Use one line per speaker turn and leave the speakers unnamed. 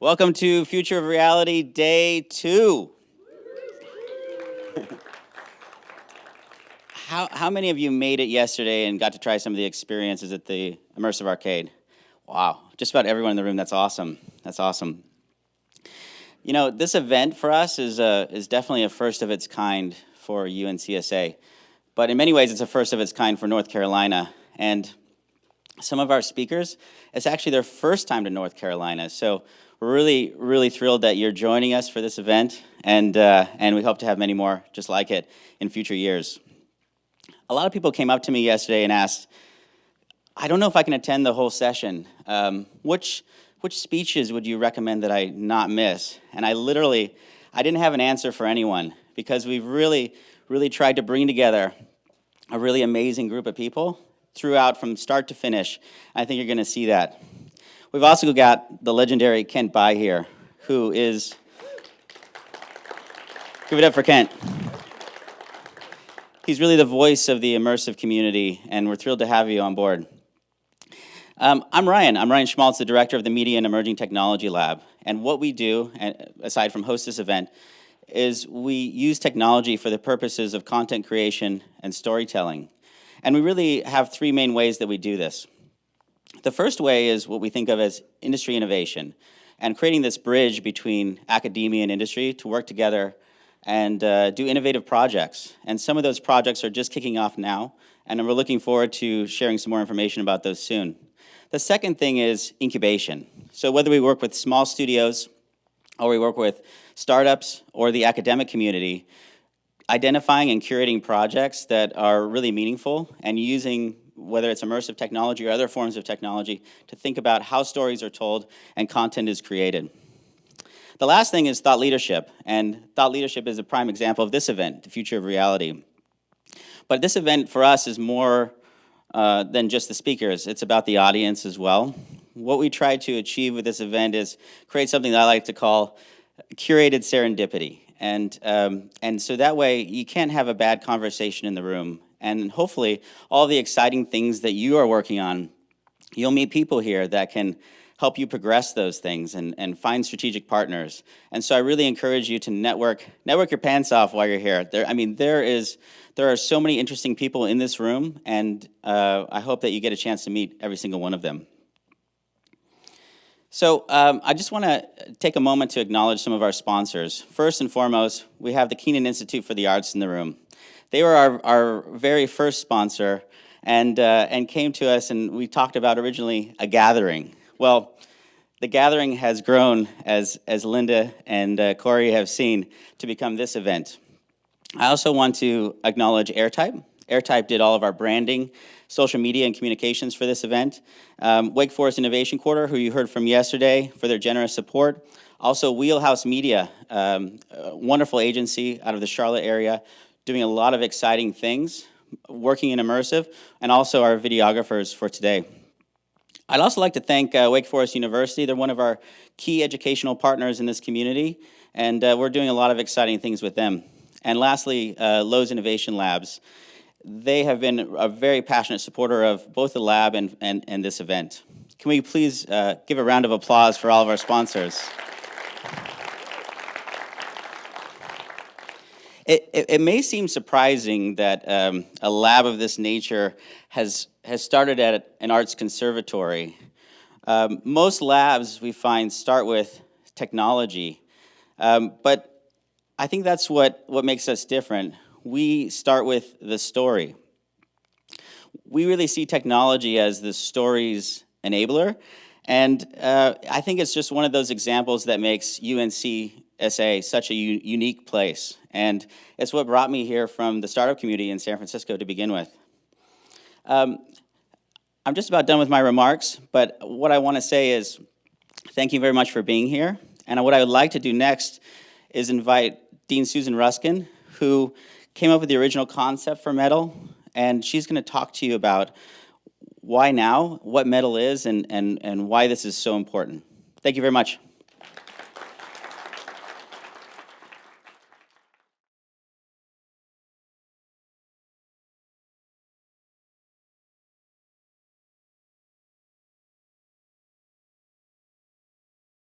Welcome to Future of Reality Day 2. How many of you made it yesterday and got to try some of the experiences at the Immersive Arcade? Wow, just about everyone in the room. That's awesome. That's awesome. You know, this event for us is definitely a first of its kind for UNCSA, but in many ways it's a first of its kind for North Carolina. And some of our speakers, it's actually their first time to North Carolina. So we're really, really thrilled that you're joining us for this event, and we hope to have many more just like it in future years. A lot of people came up to me yesterday and asked, I don't know if I can attend the whole session. Which speeches would you recommend that I not miss? And I didn't have an answer for anyone, because we've really, really tried to bring together a really amazing group of people throughout from start to finish. I think you're going to see that. We've also got the legendary Kent Bai here, who is, give it up for Kent. He's really the voice of the immersive community, and we're thrilled to have you on board. I'm Ryan Schmaltz, the director of the Media and Emerging Technology Lab. And what we do, aside from host this event, is we use technology for the purposes of content creation and storytelling. And we really have three main ways that we do this. The first way is what we think of as industry innovation, and creating this bridge between academia and industry to work together and do innovative projects. And some of those projects are just kicking off now, and we're looking forward to sharing some more information about those soon. The second thing is incubation. So whether we work with small studios, or we work with startups, or the academic community, identifying and curating projects that are really meaningful and using, whether it's immersive technology or other forms of technology, to think about how stories are told and content is created. The last thing is thought leadership, and thought leadership is a prime example of this event, the Future of Reality. But this event for us is more than just the speakers. It's about the audience as well. What we try to achieve with this event is create something that I like to call curated serendipity. And so that way you can't have a bad conversation in the room. And hopefully all the exciting things that you are working on, you'll meet people here that can help you progress those things and find strategic partners. And so I really encourage you to network your pants off while you're here. There are so many interesting people in this room, and I hope that you get a chance to meet every single one of them. So I just want to take a moment to acknowledge some of our sponsors. First and foremost, we have the Keynote Institute for the Arts in the room. They were our very first sponsor, and came to us, and we talked about originally a gathering. Well, the gathering has grown, as Linda and Corey have seen, to become this event. I also want to acknowledge Airtype. Airtype did all of our branding, social media, and communications for this event. Wake Forest Innovation Quarter, who you heard from yesterday, for their generous support. Also, Wheelhouse Media, a wonderful agency out of the Charlotte area, doing a lot of exciting things, working in immersive, and also our videographers for today. I'd also like to thank Wake Forest University. They're one of our key educational partners in this community, and we're doing a lot of exciting things with them. And lastly, Lowe's Innovation Labs. They have been a very passionate supporter of both the lab and this event. Can we please give a round of applause for all of our sponsors? It may seem surprising that a lab of this nature has started at an arts conservatory. Most labs, we find, start with technology, but I think that's what makes us different. We start with the story. We really see technology as the story's enabler, and I think it's just one of those examples that makes UNCSA such a unique place, and it's what brought me here from the startup community in San Francisco to begin with. I'm just about done with my remarks, but what I want to say is thank you very much for being here, and what I would like to do next is invite Dean Susan Ruskin, who came up with the original concept for Metal, and she's going to talk to you about why now, what Metal is, and why this is so important. Thank you very much.